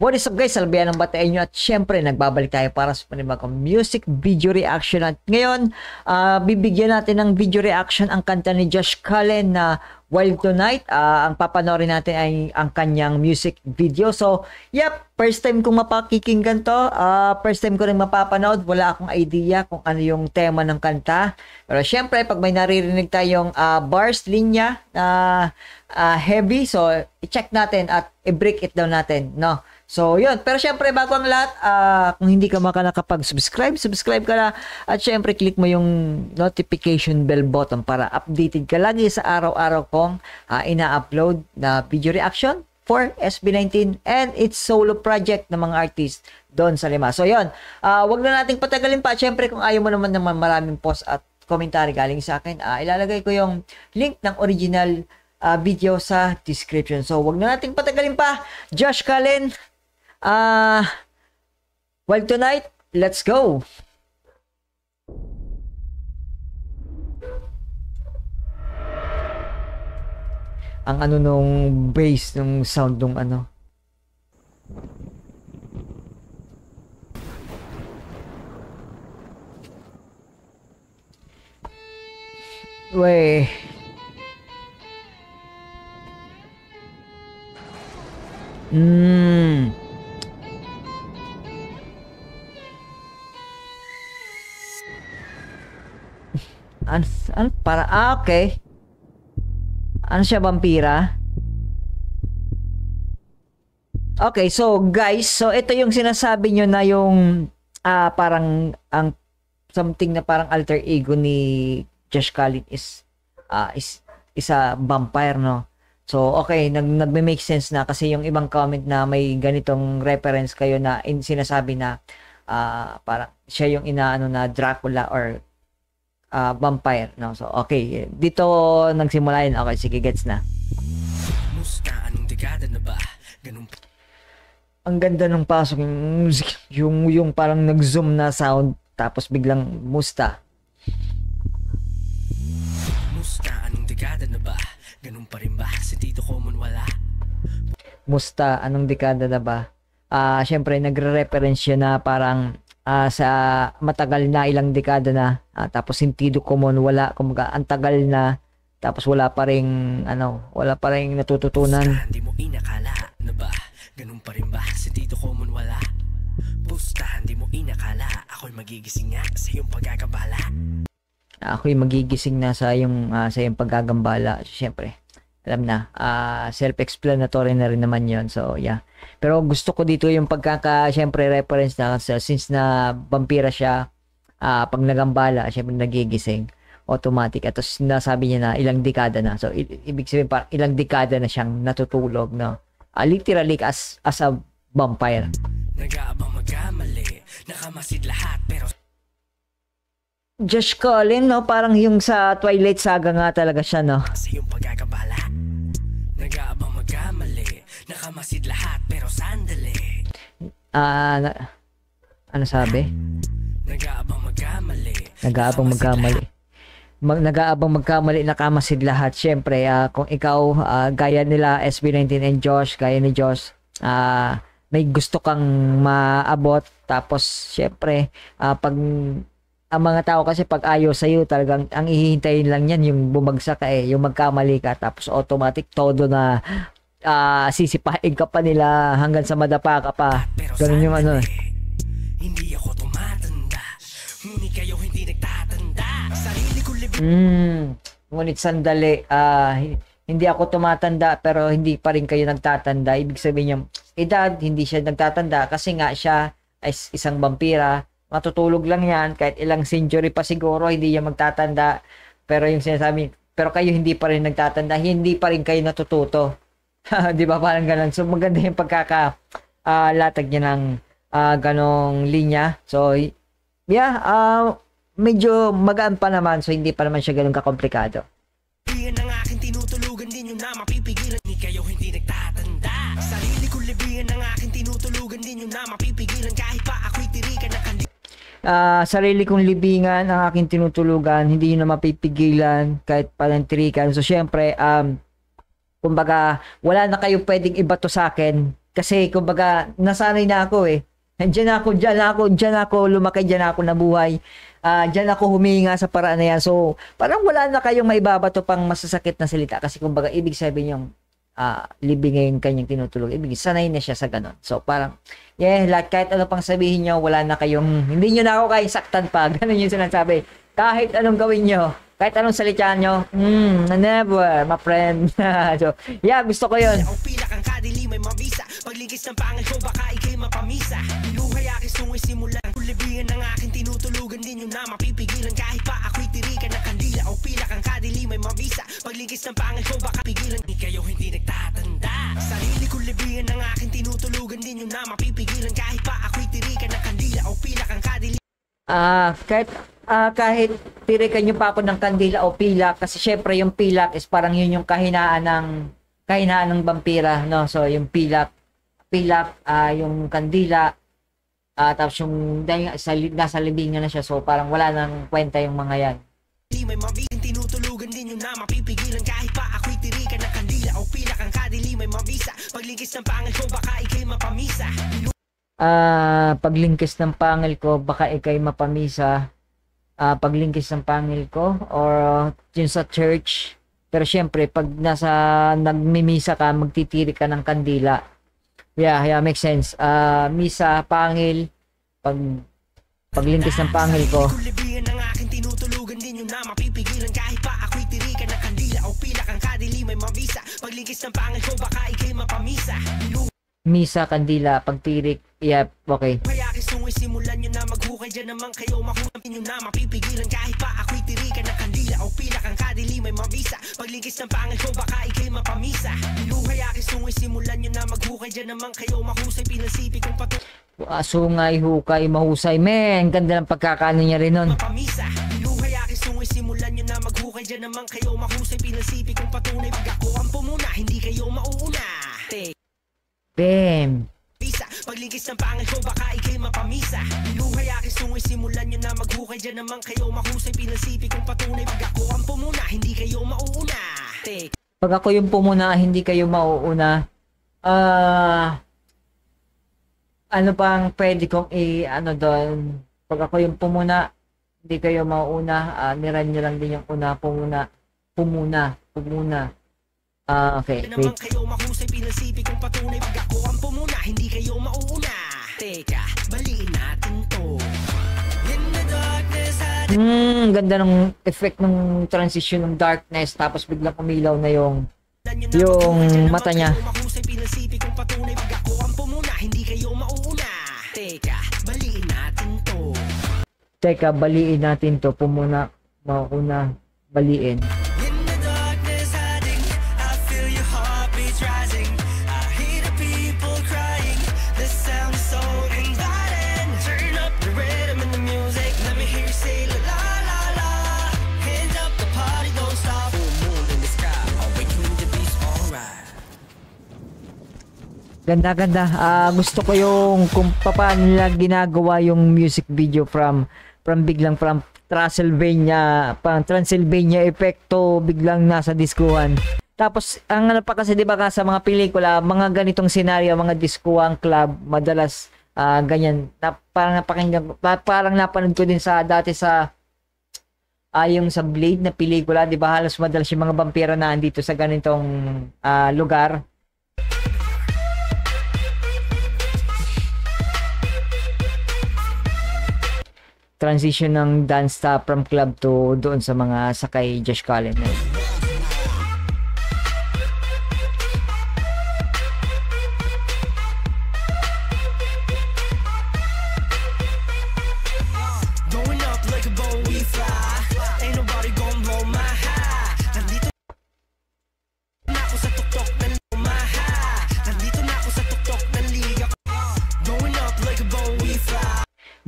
What is up guys? Salbayan ng batain nyo at syempre nagbabalik tayo para sa panibagong music video reaction at ngayon bibigyan natin ng video reaction ang kanta ni Josh Cullen na Wild Tonight. Ang papanoorin natin ay ang kanyang music video. So yep, first time kong mapakikinggan to, first time ko rin mapapanood. Wala akong idea kung ano yung tema ng kanta, pero syempre pag may naririnig tayong bars, linya na heavy, so i-check natin at i-break it down natin, no? So, yun. Pero syempre, bago ang lahat, kung hindi ka nakapag-subscribe, subscribe ka na. At syempre, click mo yung notification bell button para updated ka lagi sa araw-araw kong ina-upload na video reaction for SB19 and its solo project ng mga artist doon sa Lima. So, yun. Wag na nating patagalin pa. Syempre, kung ayaw mo naman maraming post at commentary galing sa akin, ilalagay ko yung link ng original video sa description. So, wag na nating patagalin pa. Josh Cullen, Wild Tonight, let's go! Ang ano nung bass, nung sound nung ano. Wey. Para okay. Ano siya, vampira? Okay, so guys, so ito yung sinasabi nyo na yung parang ang something na parang alter ego ni Josh Cullen is a vampire, no? So okay, nagme-make sense na kasi yung ibang comment na may ganitong reference kayo na sinasabi na parang siya yung inaano na Dracula or vampire, no? So okay, dito nagsimula yun. Okay, sige, gets na. Musta, anong dekada na ba? Ganun. Ang ganda ng pasok yung music, yung parang nag-zoom na sound tapos biglang musta. Musta, anong dekada na ba? Ganun pa rin ba? Si Tito Common wala? Musta, anong dekada na ba? Syempre nagre-reference siya na parang sa matagal na, ilang dekada na, tapos Sentido Común wala, kumbaga ang tagal na, tapos wala pa ring wala pa ring natututunan. Hindi mo inakala na ba ganun pa rin ba? Sentido Común wala. Pusta, hindi mo inakala ako'y magigising nga sa iyong pagkakabala. Ako'y magigising na sa iyong pagkagambala. Syempre alam na, self-explanatory na rin naman yon. So yeah, pero gusto ko dito yung syempre reference na since na vampira siya, pag nagambala syempre nagigising automatic at sinasabi niya na ilang dekada na, so ibig sabihin parang ilang dekada na siyang natutulog, no? Literally as a vampire. Nag-aabang magkamali, nakamasid lahat pero Josh Cullen, no? Parang yung sa Twilight Saga nga talaga siya, no? Sa iyong pagkakabala, nag-aabang magkamali, nakamasid lahat pero sandali. Ano sabi? Nag-aabang magkamali. Nag-aabang magkamali. Nag-aabang magkamali, nakamasid lahat. Syempre, kung ikaw, gaya nila SB19 and Josh, gaya ni Josh, may gusto kang maabot, tapos syempre, pag ang mga tao kasi pag ayaw sa'yo, talagang ang hihintayin lang yan yung bumagsak ka yung magkamali ka, tapos automatic todo na sisipain ka pa nila hanggang sa madapa ka pa. Ganun yung ano. Hindi ako tumatanda, ngunit kayo hindi nagtatanda. Sarili ko ngunit sandali, hindi ako tumatanda pero hindi pa rin kayo nagtatanda. Ibig sabihin yung edad, hindi siya nagtatanda kasi nga siya ay isang vampira. Matutulog lang yan, kahit ilang century pa siguro, hindi yan magtatanda. Pero yung sinasabi, pero kayo hindi pa rin nagtatanda, hindi pa rin kayo natututo. Di ba? Parang ganun. So, maganda yung pagkakalatag niya ng ganong linya. So, yeah, medyo magaan pa naman. So, hindi pa naman siya ganun kakomplikado. Yan ang aking tinutulugan, din yung na mapipigilan. Ni kayo hindi nagtatanda. Sarili ko libigan ang aking tinutulugan, din yung na mapipigilan. Kahit pa ako'y tirikan na kandi. Sarili kong libingan ang aking tinutulugan, hindi yun na mapipigilan kahit palantirikan. So syempre kumbaga wala na kayo pwedeng ibato sa akin Kasi kumbaga nasanay na ako eh. Diyan ako lumaki, diyan ako nabuhay. Diyan ako huminga sa paraan na yan. So, parang wala na kayong maibabato pang masasakit na salita kasi kumbaga ibig sabihin yung libing ngayon kanyang tinutulog. Ibig sanay na siya sa ganon. So, parang kahit ano pang sabihin nyo, wala na kayong, hindi nyo na ako kayang saktan pa. Ganon yung sinasabi. Kahit anong gawin nyo, kahit anong salitaan nyo, never, my friend. So, gusto ko yun. Paglinkis ng pangil ko, baka ikay mapamisa. Luhay aking sungay simulan. Kulibingan ng aking tinutulugan, din yun na mapipigilan. Kahit pa ako'y tirikan ng kandila o pila kang kadili may mabisa. Paglinkis ng pangil ko, baka pigilan. Di kayo hindi nagtatanda. Sarili kulibingan ng aking tinutulugan, din yun na mapipigilan. Kahit pa ako'y tirikan ng kandila o pila kang kadili. Kahit tirikan nyo pa ako ng kandila o pilak, kasi syempre yung pilak is parang yun yung kahinaan ng vampira, no? So yung pilak, yung kandila, tapos yung dahil nasa libingan na siya, so parang wala nang kwenta yung mga yan. May mabisang tinutulugan din yun na mapipigilan. Kahit pa ako'y tirikan ng kandila o pilak ang kadili may mabisa. Paglingkis ng pangil ko, baka ikay mapamisa. Paglingkis ng pangil ko, baka ikay mapamisa. Paglingkis ng pangil ko, or yun sa church. Pero syempre, pag nagmimisa ka, magtitiri ka ng kandila. Yeah, makes sense. Misa, pangil, paglingkis ng pangil ko. Kulibigan ng aking tinutulugan din yun na mapipigilan. Kahit pa ako'y tirikan ng kandila o pilak ang kadili may mabisa. Paglingkis ng pangil ko, baka ikay mapamisa. Misa, kandila, pagtirik, okay. Kaya aking sungay simulan nyo na maghukay. Dyan naman kayo mahukay nyo na mapipigilan. Kahit pa ako'y tirikan ng kandila o pilak ang kadili may mabisa. Paglingkis ng pangil ko, baka ikay mapamisa. Luhay aking sungay simulan nyo na maghukay. Dyan naman kayo mahusay. Pinasipi kong patuloy. Sungay, hukay, mahusay. Man, ganda ng pagkakaano niya rin nun. Mapamisa. Luhay aking sungay simulan nyo na maghukay. Dyan naman kayo mahusay. Pinasipi kong patunay. Pag ako ang pumuna, hindi kayo mauuna. Bam. Paglingkis ng pangil ko, baka ikay mapamisa. Luhay aking sungay simulan nyo na maghukay. Dyan naman kayo mahusay. Pinasipi kong patunay. Pag ako ang pumuna, hindi kayo mauuna. Pag ako yung pumuna, hindi kayo mauuna. Ano pang pwede kong doon? Pag ako yung pumuna, hindi kayo mauuna. Niran nyo lang din yung una, pumuna. Okay, wait. Kayo mahusay, pinasipi kong patunay. Pag ako ang pumuna, hindi kayo mauuna. Teka, baliin natin to. In the darkness, ganda ng effect ng transition ng darkness, tapos biglang umilaw na yung mata niya. Mahusay, pinasipi kong patunay. Pag ako ang pumuna, hindi kayo mauuna. Teka, baliin natin to. Pumuna, mauna, baliin. Ganda. Gusto ko yung kung paano nila ginagawa yung music video from Transylvania epekto, biglang nasa diskuhan. Tapos ang ano pa kasi 'di ba sa mga pelikula, mga ganitong senaryo, mga diskuhang club, madalas ganyan. Parang napanood ko din dati sa yung sa Blade na pelikula, 'di ba? Halos madalas yung mga vampira na andito sa ganitong lugar. Transition ng dance from club to doon sa mga sakay Josh Cullen.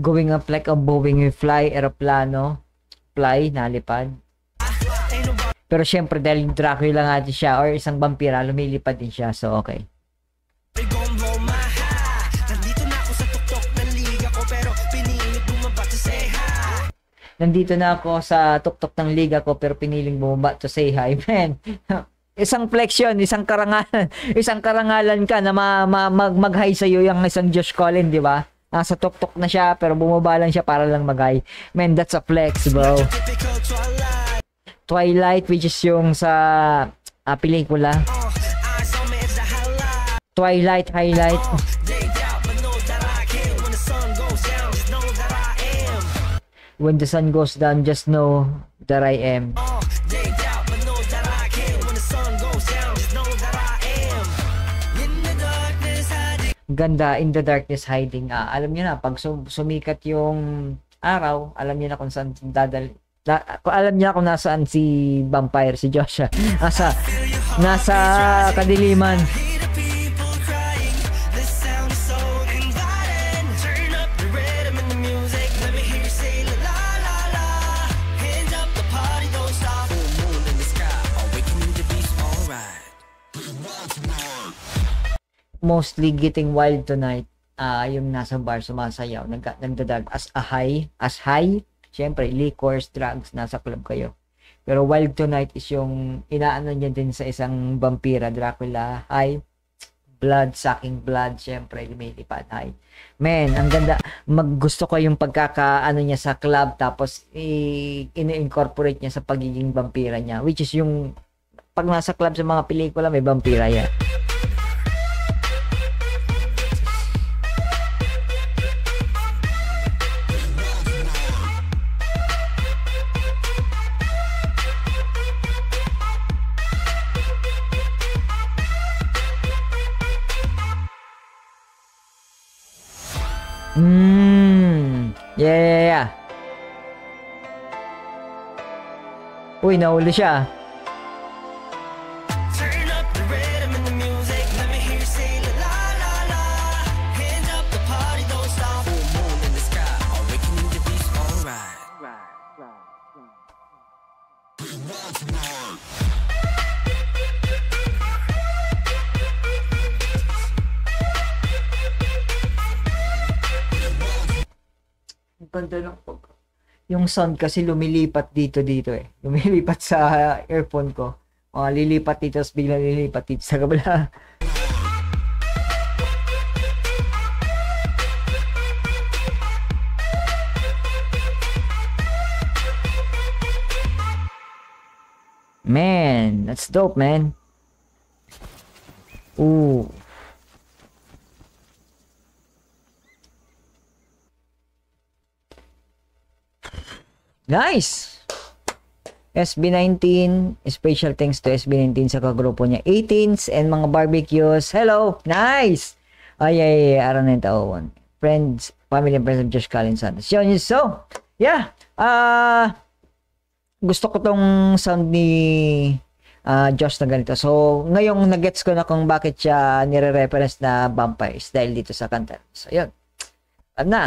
Going up like a Boeing fly, aeroplano, nalipad. Pero syempre dahil Dracula nga din siya or isang vampira, lumilipad din siya, so okay. Nandito na ako sa tuktok ng liga ko pero piniling bumaba to say hi, man. isang flex yun, isang karangalan, isang karangalan ka na mag-hi sa'yo yung isang Josh Collin, di ba? Nasa tuktok na siya, pero bumaba lang siya para lang mag-hi. Man, that's a flex, bro. Twilight, which is yung sa pelikula. Twilight highlight. When the sun goes down, just know that I am. Ganda, in the darkness hiding. Alam niyo na, pag sumikat yung araw, alam niyo na kung saan alam niya kung nasaan si vampire, si Joshua. Nasa kadiliman. Mostly getting wild tonight. Yung nasa bar sumasayaw, nagdadag as high. Siyempre, liquors, drugs, nasa club kayo. Pero wild tonight is yung inaano niya din sa isang vampira, Dracula, high. Blood, sucking blood, siyempre, lumilipad, high. Man, ang ganda. Gusto ko yung pagkakaano niya sa club, tapos ini-incorporate niya sa pagiging vampira niya. Which is yung, pag nasa club sa mga pelikula, may vampira yan. Yeah. Uy, nahuli siya. Ganda ng yung sound kasi lumilipat dito eh. Lumilipat sa earphone ko. Lilipat dito, tapos bigla lilipat dito sa kabila. Man, that's dope, man. Ooh. Nice! SB19, special thanks to SB19 sa kagrupo niya. 18s and mga barbecues. Hello! Nice! Ay, araw na yung taon. Friends, family and friends of Josh Collin Santos. Yun, so, yeah. Gusto ko tong sound ni Josh na ganito. So, ngayong nagets ko na kung bakit siya nire-reference na vampires dahil dito sa kanta. So, yun. Alam na.